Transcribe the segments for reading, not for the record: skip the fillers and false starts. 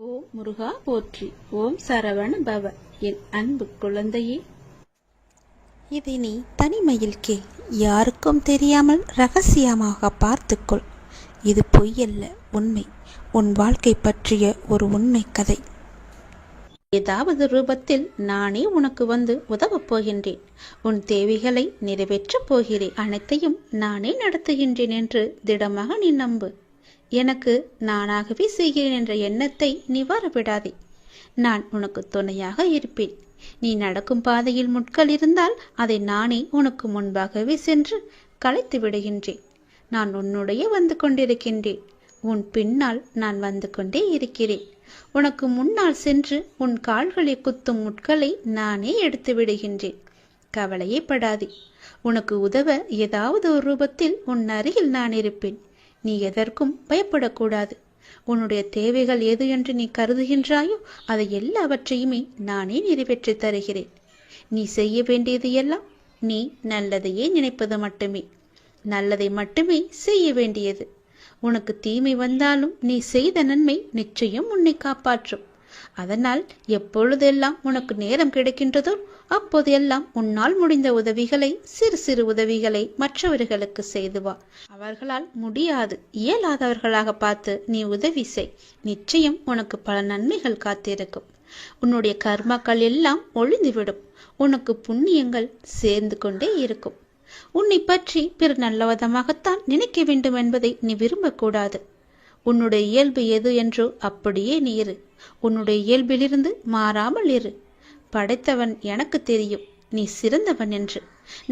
ஓம் முருகா போற்றி. ஓம் சரவண பவ. என் அன்பு குழந்தையே, இதை நீ தனிமையில் கேள். யாருக்கும் தெரியாமல் ரகசியமாக பார்த்துக்கொள். இது பொய்யல்ல, உண்மை. உன் வாழ்க்கை பற்றிய ஒரு உண்மை கதை. ஏதாவது ரூபத்தில் நானே உனக்கு வந்து உதவப் போகின்றேன். உன் தேவைகளை நிறைவேற்றப் போகிறேன். அனைத்தையும் நானே நடத்துகின்றேன் என்று திடமாக நீ நம்பு. எனக்கு நானாகவே செய்கிறேன் என்ற எண்ணத்தை நீ வரவிடாதே. நான் உனக்கு துணையாக இருப்பேன். நீ நடக்கும் பாதையில் முட்கள் இருந்தால் அதை நானே உனக்கு முன்பாகவே சென்று களைத்து விடுகின்றேன். நான் உன்னுடைய வந்து கொண்டிருக்கின்றேன். உன் பின்னால் நான் வந்து கொண்டே இருக்கிறேன். உனக்கு முன்னால் சென்று உன் கால்களை குத்தும் முட்களை நானே எடுத்து விடுகின்றேன். கவலையே படாதே. உனக்கு உதவ ஏதாவது ஒரு ரூபத்தில் உன் அருகில் நான் இருப்பேன். நீ எதற்கும் பயப்படக்கூடாது. உன்னுடைய தேவைகள் எது என்று நீ கருதுகின்றாயோ அதை எல்லாவற்றையுமே நானே நிறைவேற்றி தருகிறேன். நீ செய்ய வேண்டியது எல்லாம் நீ நல்லதையே நினைப்பது மட்டுமே. நல்லதை மட்டுமே செய்ய வேண்டியது. உனக்கு தீமை வந்தாலும் நீ செய்த நன்மை நிச்சயம் உன்னை காப்பாற்றும். அதனால் எப்பொழுதெல்லாம் உனக்கு நேரம் கிடைக்கின்றதோ அப்போதெல்லாம் உன்னால் முடிந்த உதவிகளை, சிறு சிறு உதவிகளை மற்றவர்களுக்கு செய்து வா. அவர்களால் முடியாது, இயலாதவர்களாக பார்த்து நீ உதவி செய். நிச்சயம் உனக்கு பல நன்மைகள் காத்திருக்கும். உன்னுடைய கர்மாக்கள் எல்லாம் ஒளிந்துவிடும். உனக்கு புண்ணியங்கள் சேர்ந்து கொண்டே இருக்கும். உன்னை பற்றி பிற நல்லவிதமாகத்தான் நினைக்க வேண்டும் என்பதை நீ விரும்பக்கூடாது. உன்னுடைய இயல்பு எது என்றோ அப்படியே நீ இரு. உன்னுடைய இயல்பிலிருந்து மாறாமல் இரு. படைத்தவன் எனக்கு தெரியும் நீ சிறந்தவன் என்று.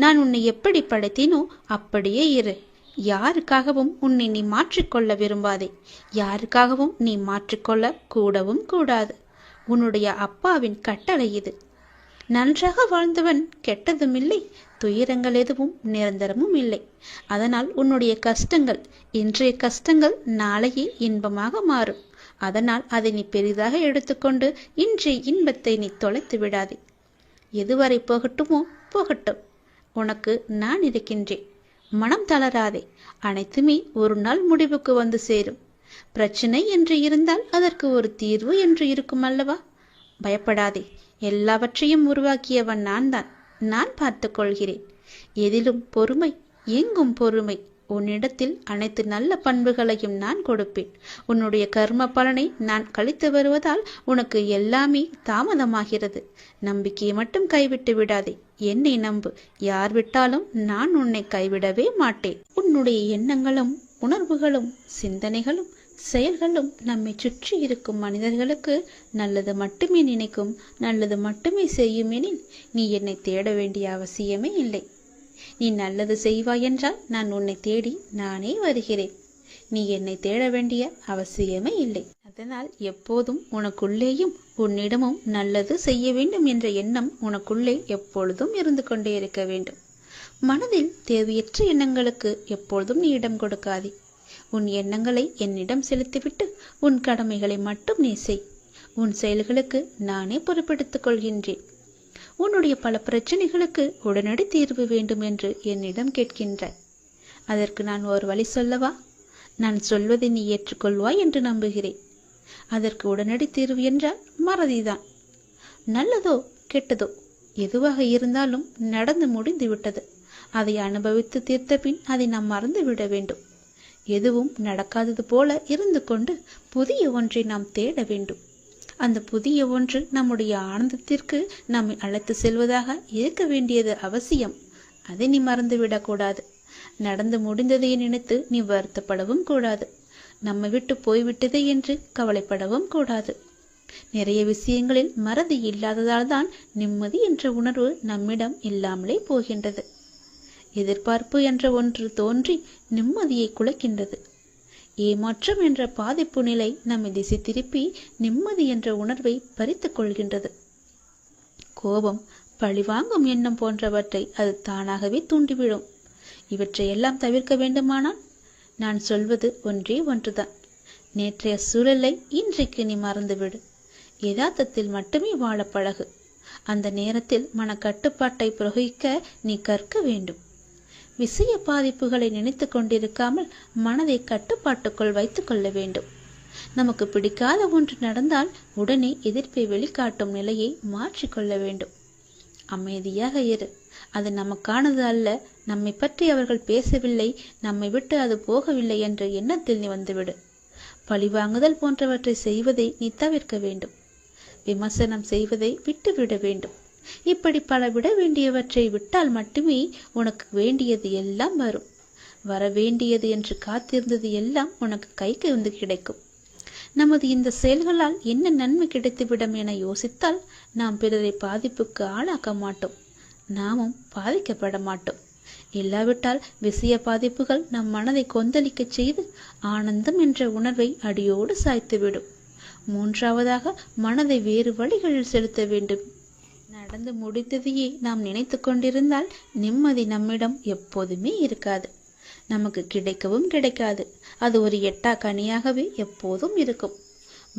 நான் உன்னை எப்படி படைத்தேனோ அப்படியே இரு. யாருக்காகவும் உன்னை நீ மாற்றிக்கொள்ள விரும்பாதே. யாருக்காகவும் நீ மாற்றிக்கொள்ள கூடவும் கூடாது. உன்னுடைய அப்பாவின் கட்டளை இது. நன்றாக வாழ்ந்தவன் கெட்டதும் இல்லை, துயரங்கள் எதுவும் நிரந்தரமும் இல்லை. அதனால் உன்னுடைய கஷ்டங்கள், இன்றைய கஷ்டங்கள் நாளையே இன்பமாக மாறும். அதனால் அதை நீ பெரிதாக எடுத்துக்கொண்டு இன்றைய இன்பத்தை நீ தொலைத்து விடாதே. எதுவரை போகட்டுமோ போகட்டும். உனக்கு நான் இருக்கின்றேன். மனம் தளராதே. அனைத்துமே ஒரு நாள் முடிவுக்கு வந்து சேரும். பிரச்சனை என்று இருந்தால் அதற்கு ஒரு தீர்வு என்று இருக்கும் அல்லவா? பயப்படாதே. எல்லாவற்றையும் உருவாக்கியவன் நான் தான். நான் பார்த்துக் கொள்கிறேன். எதிலும் பொறுமை, எங்கும் பொறுமை. உன்னிடத்தில் அனைத்து நல்ல பண்புகளையும் நான் கொடுப்பேன். உன்னுடைய கர்ம பலனை நான் கழித்து வருவதால் உனக்கு எல்லாமே தாமதமாகிறது. நம்பிக்கையை மட்டும் கைவிட்டு விடாதே. என்னை நம்பு. யார் விட்டாலும் நான் உன்னை கைவிடவே மாட்டேன். உன்னுடைய எண்ணங்களும் உணர்வுகளும் சிந்தனைகளும் செயல்களும் நம்மை சுற்றி இருக்கும் மனிதர்களுக்கு நல்லது மட்டுமே நினைக்கும், நல்லது மட்டுமே செய்யும் எனில் நீ என்னை தேட வேண்டிய அவசியமே இல்லை. நீ நல்லது செய்வாய் என்றால் நான் உன்னை தேடி நானே வருகிறேன். நீ என்னை தேட வேண்டிய அவசியமே இல்லை. அதனால் எப்போதும் உனக்குள்ளேயும் உன்னிடமும் நல்லது செய்ய வேண்டும் என்ற எண்ணம் உனக்குள்ளே எப்பொழுதும் இருந்து கொண்டே இருக்க வேண்டும். மனதில் தேவையற்ற எண்ணங்களுக்கு எப்பொழுதும் நீ இடம் கொடுக்காதே. உன் எண்ணங்களை என்னிடம் செலுத்திவிட்டு உன் கடமைகளை மட்டும் நீ செய். உன் செயல்களுக்கு நானே பொறுப்பெடுத்துக் கொள்கின்றேன். உன்னுடைய பல பிரச்சனைகளுக்கு உடனடி தீர்வு வேண்டும் என்று என்னிடம் கேட்கின்றாய். அதற்கு நான் ஒரு வழி சொல்லவா? நான் சொல்வதை நீ ஏற்றுக்கொள்வாய் என்று நம்புகிறேன். அதற்கு உடனடி தீர்வு என்றால் மறதிதான். நல்லதோ கெட்டதோ எதுவாக இருந்தாலும் நடந்து முடிந்து விட்டது. அதை அனுபவித்து தீர்த்த பின் அதை நாம் மறந்து விட வேண்டும். எதுவும் நடக்காதது போல இருந்து கொண்டு புதிய ஒன்றை நாம் தேட வேண்டும். அந்த புதிய ஒன்று நம்முடைய ஆனந்தத்திற்கு நம்மை அழைத்து செல்வதாக இருக்க வேண்டியது அவசியம். அதை நீ மறந்துவிடக்கூடாது. நடந்து முடிந்ததை நினைத்து நீ வருத்தப்படவும் கூடாது. நம்மை விட்டு போய்விட்டதே என்று கவலைப்படவும் கூடாது. நிறைய விஷயங்களில் மறதி இல்லாததால் தான் நிம்மதி என்ற உணர்வு நம்மிடம் இல்லாமலே போகின்றது. எதிர்பார்ப்பு என்ற ஒன்று தோன்றி நிம்மதியை குலைக்கின்றது. ஏமாற்றம் என்ற பாதிப்பு நிலை நம்மை திசை திருப்பி நிம்மதி என்ற உணர்வை பறித்துக் கொள்கின்றது. கோபம், பழிவாங்கும் எண்ணம் போன்றவற்றை அது தானாகவே தூண்டிவிடும். இவற்றையெல்லாம் தவிர்க்க வேண்டுமானால் நான் சொல்வது ஒன்றே ஒன்றுதான். நேற்றைய சூழலை இன்றைக்கு நீ மறந்துவிடு. யதார்த்தத்தில் மட்டுமே வாழ பழகு. அந்த நேரத்தில் மனக்கட்டுப்பாட்டை பிரயோகிக்க நீ கற்க வேண்டும். விஷய பாதிப்புகளை நினைத்து கொண்டிருக்காமல் மனதை கட்டுப்பாட்டுக்குள் வைத்துக் கொள்ள வேண்டும். நமக்கு பிடிக்காத ஒன்று நடந்தால் உடனே எதிர்ப்பை வெளிக்காட்டும் நிலையை மாற்றிக்கொள்ள வேண்டும். அமைதியாக இரு. அது நமக்கானது அல்ல. நம்மை பற்றி அவர்கள் பேசவில்லை, நம்மை விட்டு அது போகவில்லை என்ற எண்ணத்தில் நீ வந்துவிடு. பழிவாங்குதல் போன்றவற்றை செய்வதை நீ தவிர்க்க வேண்டும். விமர்சனம் செய்வதை விட்டுவிட வேண்டும். இப்படி பல விட வேண்டியவற்றை விட்டால் மட்டுமே உனக்கு வேண்டியது எல்லாம் வரும். வர வேண்டியது என்று காத்திருந்தது எல்லாம் உனக்கு கைக்கு வந்து கிடைக்கும். நமது இந்த செயல்களால் என்ன நன்மை கிடைத்துவிடும் என யோசித்தால் நாம் பிறரை பாதிப்புக்கு ஆளாக்க மாட்டோம், நாமும் பாதிக்கப்பட மாட்டோம். இல்லாவிட்டால் விஷய பாதிப்புகள் நம் மனதை கொந்தளிக்க செய்து ஆனந்தம் என்ற உணர்வை அடியோடு சாய்த்துவிடும். மூன்றாவதாக மனதை வேறு வழிகளில் செலுத்த வேண்டும். நடந்து முடித்ததையே நாம் நினைத்து கொண்டிருந்தால் நிம்மதி நம்மிடம் எப்போதுமே இருக்காது. நமக்கு கிடைக்கவும் கிடைக்காது. அது ஒரு எட்டா கனியாகவே எப்போதும் இருக்கும்.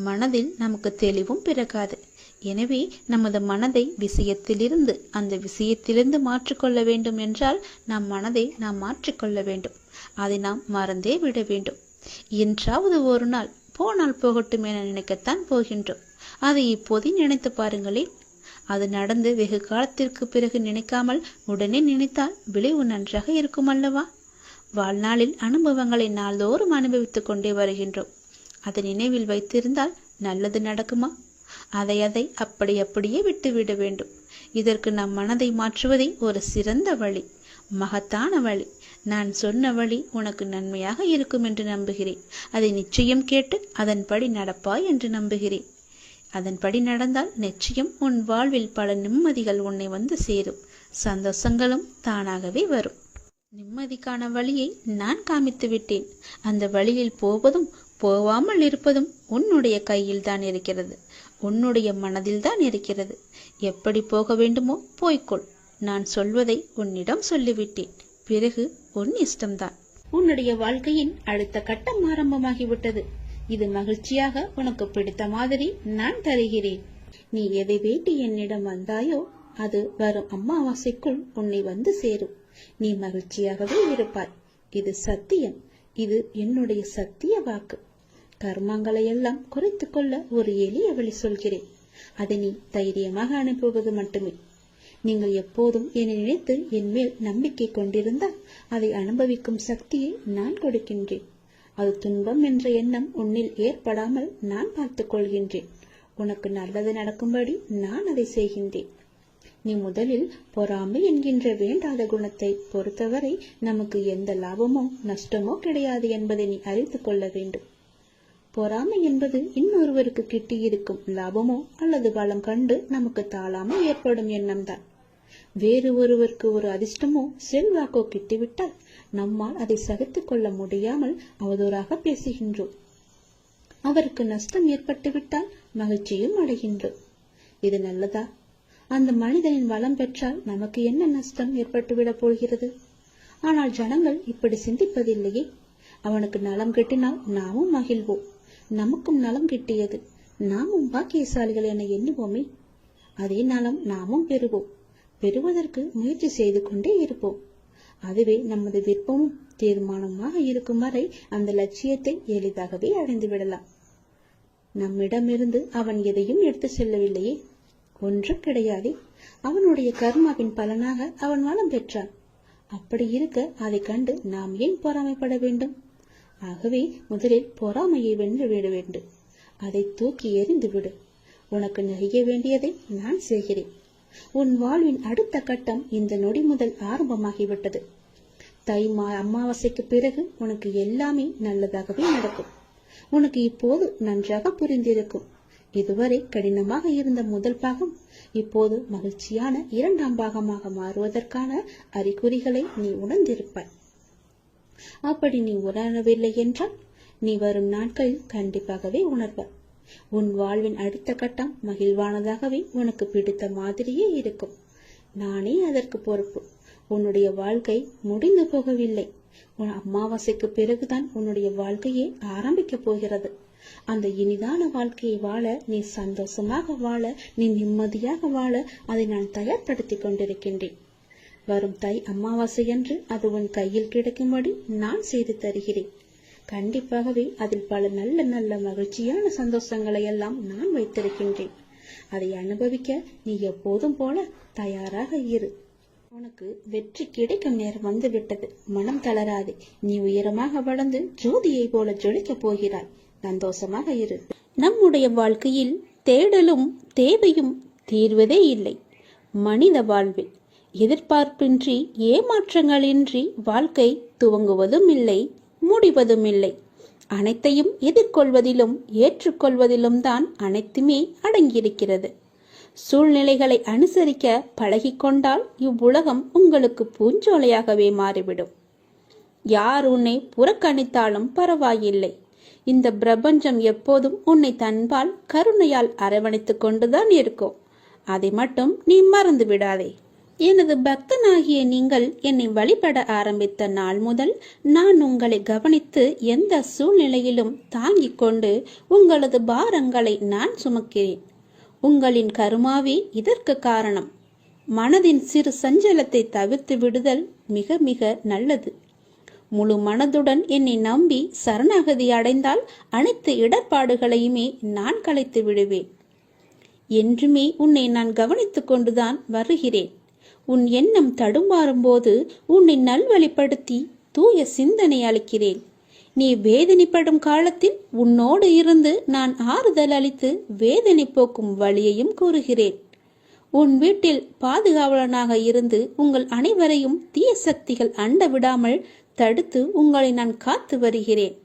மனதில் நமக்கு தெளிவும் பிறக்காது. எனவே நமது மனதை அந்த விஷயத்திலிருந்து மாற்றிக்கொள்ள வேண்டும் என்றால் நம் மனதை நாம் மாற்றிக்கொள்ள வேண்டும். அதை நாம் மறந்தே விட வேண்டும். என்றாவது ஒரு நாள் போனால் போகட்டும் என நினைக்கத்தான் போகின்றோம். அதை இப்போதே நினைத்து பாருங்களேன். அது நடந்து வெகு காலத்திற்கு பிறகு நினைக்காமல் உடனே நினைத்தால் விளைவு நன்றாக இருக்கும் அல்லவா? வாழ்நாளில் அனுபவங்களை நாள்தோறும் அனுபவித்துக் கொண்டே வருகின்றோம். அதை நினைவில் வைத்திருந்தால் நல்லது நடக்குமா? அதை அப்படியே விட்டுவிட வேண்டும். இதற்கு நம் மனதை மாற்றுவதே ஒரு சிறந்த வழி, மகத்தான வழி. நான் சொன்ன வழி உனக்கு நன்மையாக இருக்கும் என்று நம்புகிறேன். அதை நிச்சயம் கேட்டு அதன்படி நடப்பாய் என்று நம்புகிறேன். அதன்படி நடந்தால் நிச்சயம் உன் வாழ்வில் பல நிம்மதிகள் உன்னை வந்து சேரும். சந்தோஷங்களும் தானாகவே வரும். நிம்மதிக்கான வழியை நான் காமித்து விட்டேன். அந்த வழியில் போவதும் போவாமல் இருப்பதும் உன்னுடைய கையில் தான் இருக்கிறது, உன்னுடைய மனதில் தான் இருக்கிறது. எப்படி போக வேண்டுமோ போய்க்கொள். நான் சொல்வதை உன்னிடம் சொல்லிவிட்டேன். பிறகு உன் இஷ்டம்தான். உன்னுடைய வாழ்க்கையின் அடுத்த கட்டம் ஆரம்பமாகிவிட்டது. இது மகிழ்ச்சியாக உனக்கு பிடித்த மாதிரி நான் தருகிறேன். நீ எதை வேண்டி என்னிடம் வந்தாயோ அது வரும் அமாவாசைக்குள் உன்னை வந்து சேரும். நீ மகிழ்ச்சியாகவே இருப்பாய். இது சத்தியம். இது என்னுடைய சத்திய வாக்கு. கர்மங்களை எல்லாம் குறைத்து கொள்ள ஒரு எளிய வழி சொல்கிறேன். அதை நீ தைரியமாக அனுப்புவது மட்டுமே. நீங்கள் எப்போதும் என்னை நினைத்து என் மேல் நம்பிக்கை கொண்டிருந்தால் அதை அனுபவிக்கும் சக்தியை நான் கொடுக்கின்றேன். அது துன்பம் என்ற எண்ணம் உன்னில் ஏற்படாமல் நான் பார்த்துக் கொள்கின்றேன். உனக்கு நல்லது நடக்கும்படி நான் அதை செய்கின்றேன். நீ முதலில் பொறாமை என்கின்ற வேண்டாத குணத்தை பொறுத்தவரை நமக்கு எந்த லாபமோ நஷ்டமோ கிடையாது என்பதை நீ அறிந்து கொள்ள வேண்டும். பொறாமை என்பது இன்னொருவருக்கு கிட்டியிருக்கும் லாபமோ அல்லது பலம் கண்டு நமக்கு தாழாமல் ஏற்படும் எண்ணம்தான். வேறு ஒருவருக்கு ஒரு அதிர்ஷ்டமோ செல்வாக்கோ கிட்டிவிட்டால் நம்மால் அதை சகித்துக் கொள்ள முடியாமல் அவதூறாக பேசுகின்றோம். அவருக்கு நஷ்டம் ஏற்பட்டுவிட்டால் மகிழ்ச்சியும் அடைகின்றோம். இது நல்லதா? அந்த மனிதனின் வளம் பெற்றால் நமக்கு என்ன நஷ்டம் ஏற்பட்டுவிடப் போகிறது? ஆனால் ஜனங்கள் இப்படி சிந்திப்பதில்லையே. அவனுக்கு நலம் கிட்டினால் நாமும் மகிழ்வோம். நமக்கும் நலம் கிட்டியது, நாமும் பாக்கியசாலிகள் என எண்ணுவோமே. அதே நலம் நாமும் பெறுவோம். பெறுவதற்கு முயற்சி செய்து கொண்டே இருப்போம். அதுவே நமது விருப்பமும் தீர்மானமாக இருக்கும் வரை அந்த லட்சியத்தை எளிதாகவே அடைந்து விடலாம். நம்மிடமிருந்து அவன் எதையும் எடுத்து செல்லவில்லையே, ஒன்றும் கிடையாது. அவனுடைய கர்மாவின் பலனாக அவன் வளம் பெற்றான். அப்படி இருக்க அதை கண்டு நாம் ஏன் பொறாமைப்பட வேண்டும்? ஆகவே முதலில் பொறாமையை வென்று விட வேண்டும். அதை தூக்கி எறிந்து விடு. உனக்கு நெகிய வேண்டியதை நான் செய்கிறேன். உன் வாழ்வின் அடுத்த கட்டம் இந்த நொடி முதல் ஆரம்பமாகிவிட்டது. தை அமாவாசைக்கு பிறகு உனக்கு எல்லாமே நல்லதாகவே நடக்கும். உனக்கு இப்போது நன்றாக புரிந்திருக்கும். இதுவரை கடினமாக இருந்த முதல் பாகம் இப்போது மகிழ்ச்சியான இரண்டாம் பாகமாக மாறுவதற்கான அறிகுறிகளை நீ உணர்ந்திருப்பாய். அப்படி நீ உணரவில்லை என்றால் நீ வரும் நாட்களில் கண்டிப்பாகவே உணர்வாய். உன் வாழ்வின் அடுத்த கட்டம் மகிழ்வானதாகவே உனக்கு பிடித்த மாதிரியே இருக்கும். நானே அதற்கு பொறுப்பு. உன்னுடைய வாழ்க்கை முடிந்து போகவில்லை. உன் அமாவாசைக்கு பிறகுதான் உன்னுடைய வாழ்க்கையே ஆரம்பிக்க போகிறது. அந்த இனிதான வாழ்க்கையை வாழ, நீ சந்தோஷமாக வாழ, நீ நிம்மதியாக வாழ அதை நான் தயார்படுத்தி கொண்டிருக்கின்றேன். வரும் தை அமாவாசை என்று அது உன் கையில் கிடைக்கும்படி நான் செய்து தருகிறேன். கண்டிப்பாகவே அதில் பல நல்ல நல்ல மகிழ்ச்சியான சந்தோஷங்களை எல்லாம் நான் வைத்திருக்கின்றேன். அதை அனுபவிக்க நீ எப்போதும் போல தயாராக இரு. உனக்கு வெற்றி கிடைக்கும் நேரம் வந்துவிட்டது. மனம் தளராதே. நீ உயரமாக வளர்ந்து ஜோதியை போல ஜொலிக்கப் போகிறாய். சந்தோஷமாக இரு. நம்முடைய வாழ்க்கையில் தேடலும் தேவையும் தீர்வதே இல்லை. மனித வாழ்வில் எதிர்பார்ப்பின்றி ஏமாற்றங்களின்றி வாழ்க்கை துவங்குவதும் இல்லை, முடிவதும் இல்லை. அனைத்தையும் எதிர்கொள்வதிலும் ஏற்றுக்கொள்வதிலும் தான் அனைத்துமே அடங்கியிருக்கிறது. சூழ்நிலைகளை அனுசரிக்க பழகிக்கொண்டால் இவ்வுலகம் உங்களுக்கு பூஞ்சோலையாகவே மாறிவிடும். யார் உன்னை புறக்கணித்தாலும் பரவாயில்லை. இந்த பிரபஞ்சம் எப்போதும் உன்னை தன்பால் கருணையால் அரவணைத்துக் கொண்டுதான் இருக்கும். அதை மட்டும் நீ மறந்து விடாதே. எனது பக்தனாகிய நீங்கள் என்னை வழிபட ஆரம்பித்த நாள் முதல் நான் உங்களை கவனித்து எந்த சூழ்நிலையிலும் தாங்கிக் கொண்டு உங்களது பாரங்களை நான் சுமக்கிறேன். உங்களின் கருமாவே இதற்கு காரணம். மனதின் சிறு சஞ்சலத்தை தவிர்த்து விடுதல் மிக மிக நல்லது. முழு மனதுடன் என்னை நம்பி சரணாகதி அடைந்தால் அனைத்து இடர்பாடுகளையுமே நான் கலைத்து விடுவேன். என்றுமே உன்னை நான் கவனித்துக் கொண்டுதான் வருகிறேன். உன் எண்ணம் தடுமாறும் போது உன்னை நல்வழிப்படுத்தி தூய சிந்தனை அளிக்கிறேன். நீ வேதனைப்படும் காலத்தில் உன்னோடு இருந்து நான் ஆறுதல் அளித்து வேதனை போக்கும் வழியையும் கூறுகிறேன். உன் வீட்டில் பாதுகாவலனாக இருந்து உங்கள் அனைவரையும் தீய சக்திகள் அண்ட விடாமல் தடுத்து உங்களை நான் காத்து வருகிறேன்.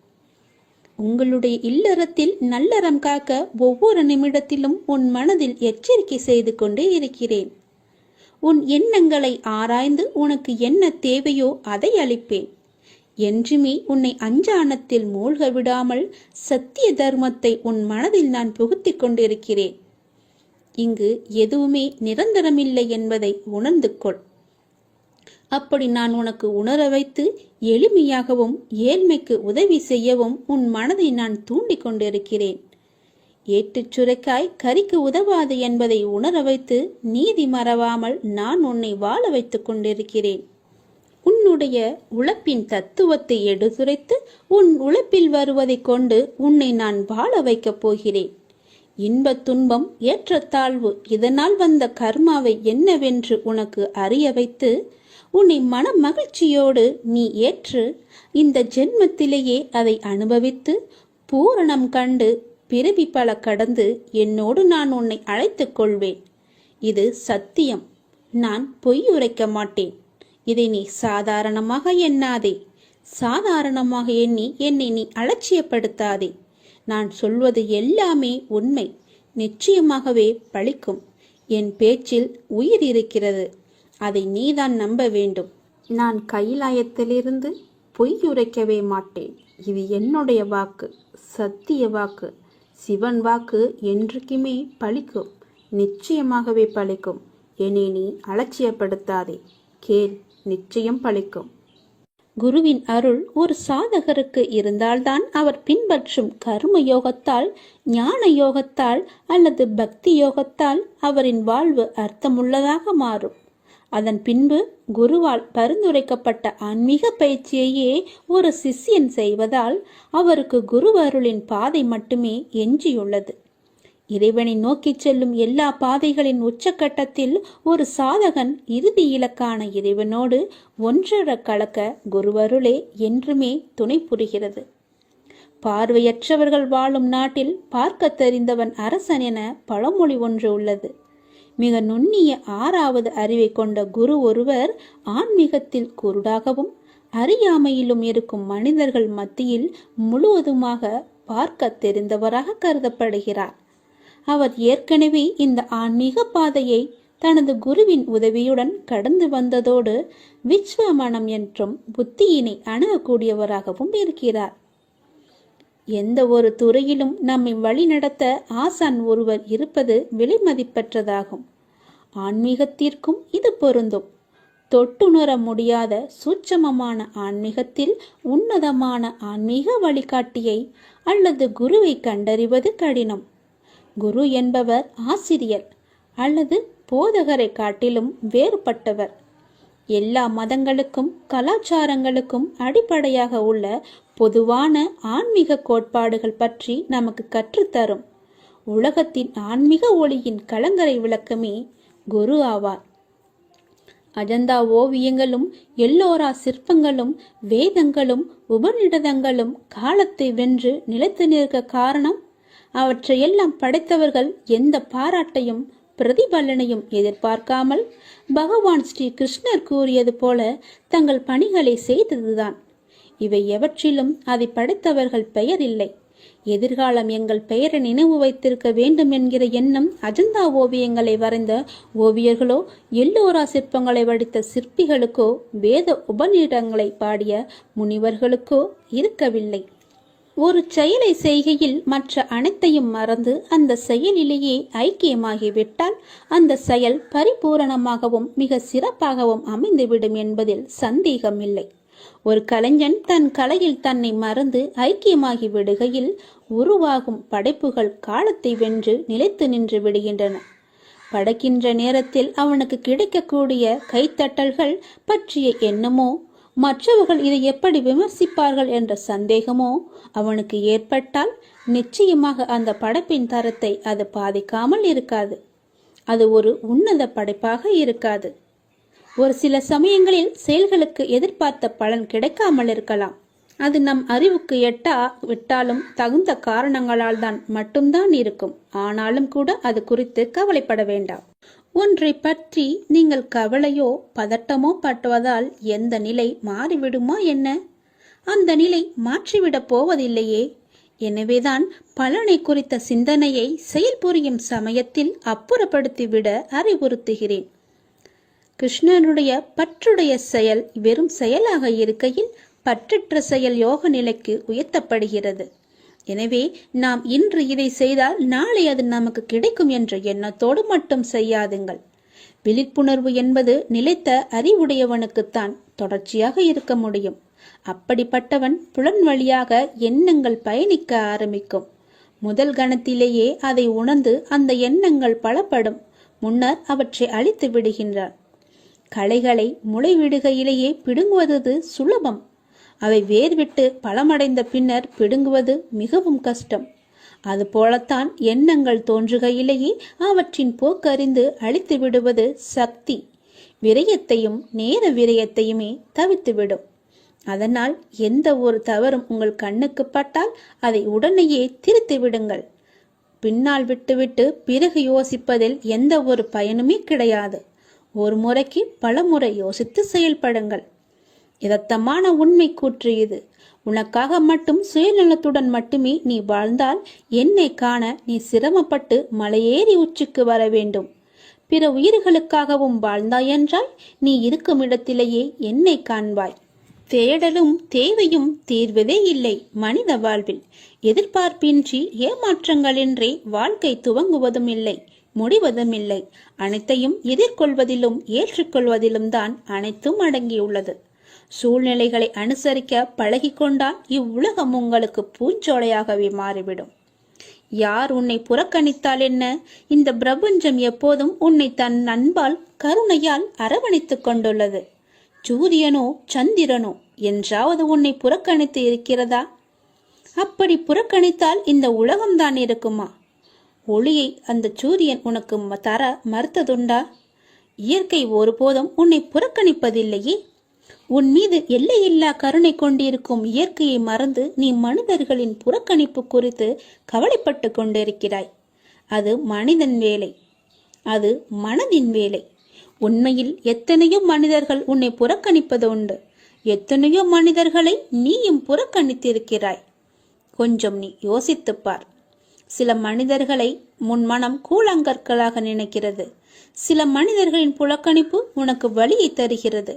உங்களுடைய இல்லறத்தில் நல்லறம் காக்க ஒவ்வொரு நிமிடத்திலும் உன் மனதில் எச்சரிக்கை செய்து கொண்டே இருக்கிறேன். உன் எண்ணங்களை ஆராய்ந்து உனக்கு என்ன தேவையோ அதை அளிப்பேன். என்றுமே உன்னை அஞ்சானத்தில் மூழ்க விடாமல் சத்திய தர்மத்தை உன் மனதில் நான் புகுத்திக் கொண்டிருக்கிறேன். இங்கு எதுவுமே நிரந்தரமில்லை என்பதை உணர்ந்து கொள். அப்படி நான் உனக்கு உணர வைத்து எளிமையாகவும் ஏழ்மைக்கு உதவி செய்யவும் உன் மனதை நான் தூண்டிக் கொண்டிருக்கிறேன். ஏட்டுச் சுரைக்காய் கறிக்கு உதவாது என்பதை உணர வைத்து நீதி மறவாமல் நான் உன்னை வாழ வைத்துக் கொண்டிருக்கிறேன். உன்னுடைய உழைப்பின் தத்துவத்தை எடுத்துரைத்து உன் உழைப்பில் வருவதை கொண்டு உன்னை நான் வாழ வைக்கப் போகிறேன். இன்ப துன்பம் ஏற்றத்தாழ்வு இதனால் வந்த கர்மாவை என்னவென்று உனக்கு அறிய வைத்து உன்னை மன மகிழ்ச்சியோடு நீ ஏற்று இந்த ஜென்மத்திலேயே அதை அனுபவித்து பூரணம் கண்டு பிறவி பல கடந்து என்னோடு நான் உன்னை அழைத்துக் கொள்வேன். இது சத்தியம். நான் பொய் உரைக்க மாட்டேன். இதை நீ சாதாரணமாக எண்ணாதே. சாதாரணமாக எண்ணி என்னை நீ அலட்சியப்படுத்தாதே. நான் சொல்வது எல்லாமே உண்மை. நிச்சயமாகவே பலிக்கும். என் பேச்சில் உயிர் இருக்கிறது. அதை நீதான் நம்ப வேண்டும். நான் கைலாயத்திலிருந்து பொய் உரைக்கவே மாட்டேன். இது என்னுடைய வாக்கு, சத்திய வாக்கு. சிவன் வாக்கு என்றைக்குமே பலிக்கும். நிச்சயமாகவே பலிக்கும். என்னை நீ அலட்சியப்படுத்தாதே. கேள், நிச்சயம் பலிக்கும். குருவின் அருள் ஒரு சாதகருக்கு இருந்தால்தான் அவர் பின்பற்றும் கர்ம யோகத்தால், ஞான யோகத்தால் அல்லது பக்தி யோகத்தால் அவரின் வாழ்வு அர்த்தமுள்ளதாக மாறும். அதன் பின்பு குருவால் பரிந்துரைக்கப்பட்ட ஆன்மீக பயிற்சியையே ஒரு சிஷ்யன் செய்வதால் அவருக்கு குரு அருளின் பாதை மட்டுமே எஞ்சியுள்ளது. இறைவனை நோக்கி செல்லும் எல்லா பாதைகளின் உச்சக்கட்டத்தில் ஒரு சாதகன் இறுதி இலக்கான இறைவனோடு ஒன்றர கலக்க குருவருளே என்றுமே துணை புரிகிறது. பார்வையற்றவர்கள் வாழும் நாட்டில் பார்க்க தெரிந்தவன் அரசன் என பழமொழி ஒன்று உள்ளது. மிக நுண்ணிய 6வது அறிவை கொண்ட குரு ஒருவர் ஆன்மீகத்தில் குருடாகவும் அறியாமையிலும் இருக்கும் மனிதர்கள் மத்தியில் முழுவதுமாக பார்க்க தெரிந்தவராக கருதப்படுகிறார். அவர் ஏற்கனவே இந்த ஆன்மீக பாதையை தனது குருவின் உதவியுடன் கடந்து வந்ததோடு விஸ்வமனம் என்றும் புத்தியினை அணுகக்கூடியவராகவும் இருக்கிறார். எந்த ஒரு துறையிலும் நம்மை வழிநடத்த ஆசான் ஒருவர் இருப்பது விலைமதிப்பற்றதாகும். ஆன்மீகத்திற்கும் இது பொருந்தும். தொட்டுணர முடியாத சூட்சமமான ஆன்மீகத்தில் உன்னதமான ஆன்மீக வழிகாட்டியை அல்லது குருவை கண்டறிவது கடினம். குரு என்பவர் ஆசிரியர் அல்லது போதகரை காட்டிலும் வேறுபட்டவர். எல்லா மதங்களுக்கும் கலாச்சாரங்களுக்கும் அடிப்படையாக உள்ள பொதுவான ஆன்மீக கோட்பாடுகள் பற்றி நமக்கு கற்றுத்தரும் உலகத்தின் ஆன்மீக ஒளியின் கலங்கரை விளக்கமே குரு ஆவார். அஜந்தா ஓவியங்களும் எல்லோரா சிற்பங்களும் வேதங்களும் உபநிடதங்களும் காலத்தை வென்று நிலைத்து நிற்க காரணம், அவற்றையெல்லாம் படைத்தவர்கள் எந்த பாராட்டையும் பிரதிபலனையும் எதிர்பார்க்காமல் பகவான் ஸ்ரீ கிருஷ்ணர் கூறியது போல தங்கள் பணிகளை செய்ததுதான். இவை எவற்றிலும் அதை படைத்தவர்கள் பெயர் இல்லை. எதிர்காலம் எங்கள் பெயரை நினைவு வைத்திருக்க வேண்டும் என்கிற எண்ணம் அஜந்தா ஓவியங்களை வரைந்த ஓவியர்களோ எல்லோரா சிற்பங்களை வடித்த சிற்பிகளுக்கோ வேத உபநிடங்களை பாடிய முனிவர்களுக்கோ இருக்கவில்லை. ஒரு செயலை செய்கையில் மற்ற அனைத்தையும் மறந்து அந்த செயலிலேயே ஐக்கியமாகிவிட்டால் அந்த செயல் பரிபூரணமாகவும் மிக சிறப்பாகவும் அமைந்துவிடும் என்பதில் சந்தேகமில்லை. ஒரு கலைஞன் தன் கலையில் தன்னை மறந்து ஐக்கியமாகி விடுகையில் உருவாகும் படைப்புகள் காலத்தை வென்று நிலைத்து நின்று விடுகின்றன. படைக்கின்ற நேரத்தில் அவனுக்கு கிடைக்கக்கூடிய கைத்தட்டல்கள் பற்றிய எண்ணமோ, மற்றவர்கள் இதை எப்படி விமர்சிப்பார்கள் என்ற சந்தேகமோ அவனுக்கு ஏற்பட்டால் நிச்சயமாக அந்த படைப்பின் தரத்தை அது பாதிக்காமல் இருக்காது. அது ஒரு உன்னத படைப்பாக இருக்காது. ஒரு சில சமயங்களில் செயல்களுக்கு எதிர்பார்த்த பலன் கிடைக்காமல் இருக்கலாம். அது நம் அறிவுக்கு விட்டாலும் தகுந்த காரணங்களால் தான் மட்டும்தான் இருக்கும். ஆனாலும் கூட அது குறித்து கவலைப்பட வேண்டாம். ஒன்றை பற்றி நீங்கள் கவலையோ பதட்டமோ பட்டுவதால் எந்த நிலை மாறிவிடுமா என்ன? அந்த நிலை மாற்றிவிடப் போவதில்லையே. எனவேதான் பலனை குறித்த சிந்தனையை செயல்புரியும் சமயத்தில் அப்புறப்படுத்திவிட அறிவுறுத்துகிறேன். கிருஷ்ணனுடைய பற்றுடைய செயல் வெறும் செயலாக இருக்கையில் பற்றற்ற செயல் யோக நிலைக்கு உயர்த்தப்படுகிறது. எனவே நாம் இன்று இதை செய்தால் நாளை அது நமக்கு கிடைக்கும் என்ற எண்ணத்தோடு மட்டும் செய்யாதுங்கள். விழிப்புணர்வு என்பது நிலைத்த அறிவுடையவனுக்குத்தான் தொடர்ச்சியாக இருக்க முடியும். அப்படிப்பட்டவன் புலன் வழியாக எண்ணங்கள் பயணிக்க ஆரம்பிக்கும். முதல் கணத்திலேயே அதை உணர்ந்து அந்த எண்ணங்கள் பலப்படும் முன்னர் அவற்றை அழித்து விடுகின்றான். களைகளை முளைவிடுகையிலேயே பிடுங்குவது சுலபம். அவை வேர்விட்டு பலமடைந்த பின்னர் பிடுங்குவது மிகவும் கஷ்டம். அதுபோலத்தான் எண்ணங்கள் தோன்றுகையிலேயே அவற்றின் போக்கறிந்து அழித்து விடுவது சக்தி. விரயத்தையும் நேர விரயத்தையுமே தவிர்த்துவிடும். அதனால் எந்த ஒரு தவறும் உங்கள் கண்ணுக்கு பட்டால் அதை உடனேயே திருத்தி விடுங்கள். பின்னால் விட்டுவிட்டு பிறகு யோசிப்பதில் எந்த ஒரு பயனுமே கிடையாது. ஒரு முறைக்கு பல முறை யோசித்து செயல்படுங்கள். யதார்த்தமான உண்மை கூற்று இது. உனக்காக மட்டும் சுயநலத்துடன் மட்டுமே நீ வாழ்ந்தால் என்னை காண நீ சிரமப்பட்டு மலையேறி உச்சிக்கு வர வேண்டும். பிற உயிர்களுக்காகவும் வாழ்ந்தாய் என்றால் நீ இருக்கும் இடத்திலேயே என்னை காண்பாய். தேடலும் தேவையும் தீர்வதே இல்லை மனித வாழ்வில். எதிர்பார்ப்பின்றி ஏமாற்றங்களின்றி வாழ்க்கை துவங்குவதும் இல்லை, முடிவதும் இல்லை. அனைத்தையும் எதிர்கொள்வதிலும் ஏற்றுக்கொள்வதிலும் தான் அனைத்தும் அடங்கியுள்ளது. சூழ்நிலைகளை அனுசரிக்க பழகிக்கொண்டால் இவ்வுலகம் உங்களுக்கு பூஞ்சோலையாகவே மாறிவிடும். யார் உன்னை புறக்கணித்தால் என்ன? இந்த பிரபஞ்சம் எப்போதும் உன்னை தன் அன்பால் கருணையால் அரவணைத்துக் கொண்டுள்ளது. சூரியனோ சந்திரனோ என்றாவது உன்னை புறக்கணித்து இருக்கிறதா? அப்படி புறக்கணித்தால் இந்த உலகம்தான் இருக்குமா? ஒளியை அந்த சூரியன் உனக்கு தர மறுத்ததுண்டா? இயற்கை ஒருபோதும் உன்னை புறக்கணிப்பதில்லையே. உன் மீது எல்லையில்லா கருணை கொண்டிருக்கும் இயற்கையை மறந்து நீ மனிதர்களின் புறக்கணிப்பு குறித்து கவலைப்பட்டு கொண்டிருக்கிறாய். அது மனிதன் வேலை, அது மனதின் வேலை. உண்மையில் எத்தனையோ மனிதர்கள் உன்னை புறக்கணிப்பது உண்டு. எத்தனையோ மனிதர்களை நீயும் புறக்கணித்திருக்கிறாய். கொஞ்சம் நீ யோசித்துப்பார். சில மனிதர்களை உன் மனம் கூழாங்கற்களாக நினைக்கிறது. சில மனிதர்களின் புறக்கணிப்பு உனக்கு வலியை தருகிறது.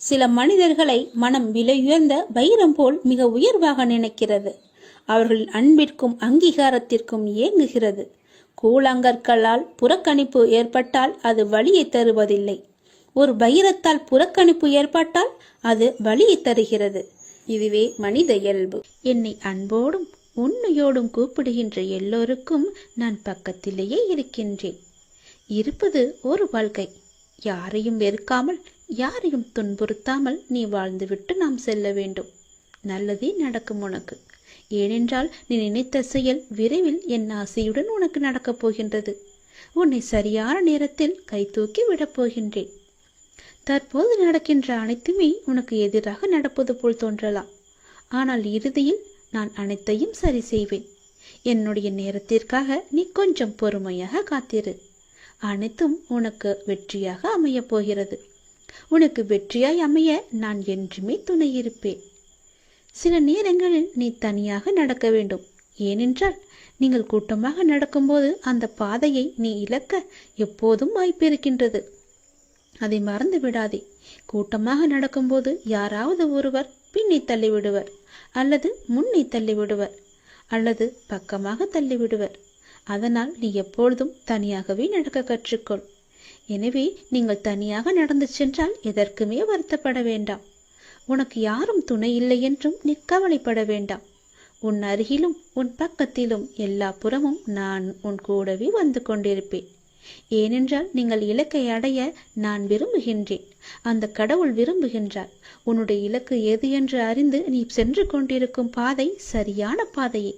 சில மனிதர்களை மனம் விலையுயர்ந்த வைரம் போல் மிக உயர்வாக நினைக்கிறது. அவர்களின் அன்பிற்கும் அங்கீகாரத்திற்கும் ஏங்குகிறது. கூழாங்கற்களால் புறக்கணிப்பு ஏற்பட்டால் அது வலியை தருவதில்லை. ஒரு வைரத்தால் புறக்கணிப்பு ஏற்பட்டால் அது வலியை தருகிறது. இதுவே மனித இயல்பு. என்னை அன்போடும் உண்மையோடும் கூப்பிடுகின்ற எல்லோருக்கும் நான் பக்கத்திலேயே இருக்கின்றேன். இருப்பது ஒரு வாழ்க்கை. யாரையும் வெறுக்காமல் யாரையும் துன்புறுத்தாமல் நீ வாழ்ந்துவிட்டு நாம் செல்ல வேண்டும். நல்லதே நடக்கும் உனக்கு. ஏனென்றால் நீ நினைத்த செயல் விரைவில் என் ஆசையுடன் உனக்கு நடக்கப் போகின்றது. உன்னை சரியான நேரத்தில் கை தூக்கி விடப் போகின்றேன். தற்போது நடக்கின்ற அனைத்துமே உனக்கு எதிராக நடப்பது போல் தோன்றலாம். ஆனால் இறுதியில் நான் அனைத்தையும் சரி செய்வேன். என்னுடைய நேரத்திற்காக நீ கொஞ்சம் பொறுமையாக காத்திரு. அனைத்தும் உனக்கு வெற்றியாக அமையப் போகிறது. உனக்கு வெற்றியாய் அமைய நான் என்றுமே துணை இருப்பேன். சில நேரங்களில் நீ தனியாக நடக்க வேண்டும். ஏனென்றால் நீங்கள் கூட்டமாக நடக்கும்போது அந்த பாதையை நீ இழக்க எப்போதும் வாய்ப்பு இருக்கின்றது. அதை மறந்து விடாதே. கூட்டமாக நடக்கும்போது யாராவது ஒருவர் பின்னே தள்ளிவிடுவர், அல்லது முன்னே தள்ளிவிடுவர், அல்லது பக்கமாக தள்ளிவிடுவர். அதனால் நீ எப்பொழுதும் தனியாகவே நடக்க கற்றுக்கொள். எனவே நீங்கள் தனியாக நடந்து சென்றால் எதற்குமே வருத்தப்பட வேண்டாம். உனக்கு யாரும் துணை இல்லை என்றும் நீ கவலைப்பட வேண்டாம். உன் அருகிலும் உன் பக்கத்திலும் எல்லா புறமும் நான் உன் கூடவே வந்து கொண்டிருப்பேன். ஏனென்றால் நீங்கள் இலக்கை அடைய நான் விரும்புகின்றேன். அந்த கடவுள் விரும்புகின்றார். உன்னுடைய இலக்கு எது என்று அறிந்து நீ சென்று கொண்டிருக்கும் பாதை சரியான பாதையே.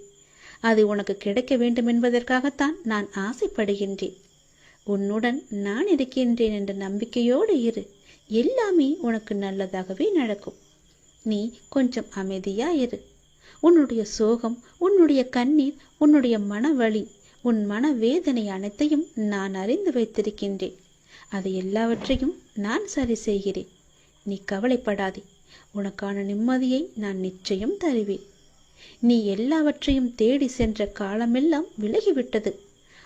அது உனக்கு கிடைக்க வேண்டும் என்பதற்காகத்தான் நான் ஆசைப்படுகின்றேன். உன்னுடன் நான் இருக்கின்றேன் என்ற நம்பிக்கையோடு இரு. எல்லாமே உனக்கு நல்லதாகவே நடக்கும். நீ கொஞ்சம் அமைதியா இரு. உன்னுடைய சோகம், உன்னுடைய கண்ணீர், உன்னுடைய மனவலி, உன் மனவேதனை அனைத்தையும் நான் அறிந்து வைத்திருக்கின்றேன். அது எல்லாவற்றையும் நான் சரி செய்கிறேன். நீ கவலைப்படாதே. உனக்கான நிம்மதியை நான் நிச்சயம் தருவேன். நீ எல்லாவற்றையும் தேடி சென்ற காலமெல்லாம் விலகிவிட்டது.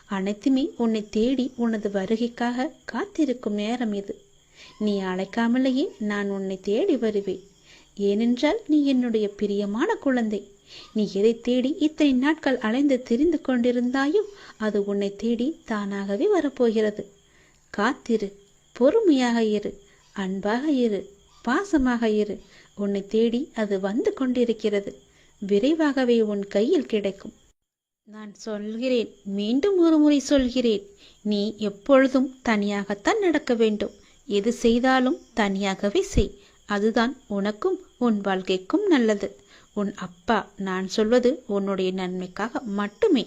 அனைத்துமே உன்னை தேடி உனது வருகைக்காக காத்திருக்கும் நேரம் இது. நீ அழைக்காமலேயே நான் உன்னை தேடி வருவேன். ஏனென்றால் நீ என்னுடைய பிரியமான குழந்தை. நீ எதை தேடி இத்தனை நாட்கள் அலைந்து திரிந்து கொண்டிருந்தாயோ அது உன்னை தேடி தானாகவே வரப்போகிறது. காத்திரு, பொறுமையாக இரு, அன்பாக இரு, பாசமாக இரு. உன்னை தேடி அது வந்து கொண்டிருக்கிறது. விரைவாகவே உன் கையில் கிடைக்கும். நான் சொல்கிறேன், மீண்டும் ஒரு முறை சொல்கிறேன், நீ எப்பொழுதும் தனியாகத்தான் நடக்க வேண்டும். எது செய்தாலும் தனியாகவே செய். அதுதான் உனக்கும் உன் வாழ்க்கைக்கும் நல்லது. உன் அப்பா நான் சொல்வது உன்னுடைய நன்மைக்காக மட்டுமே.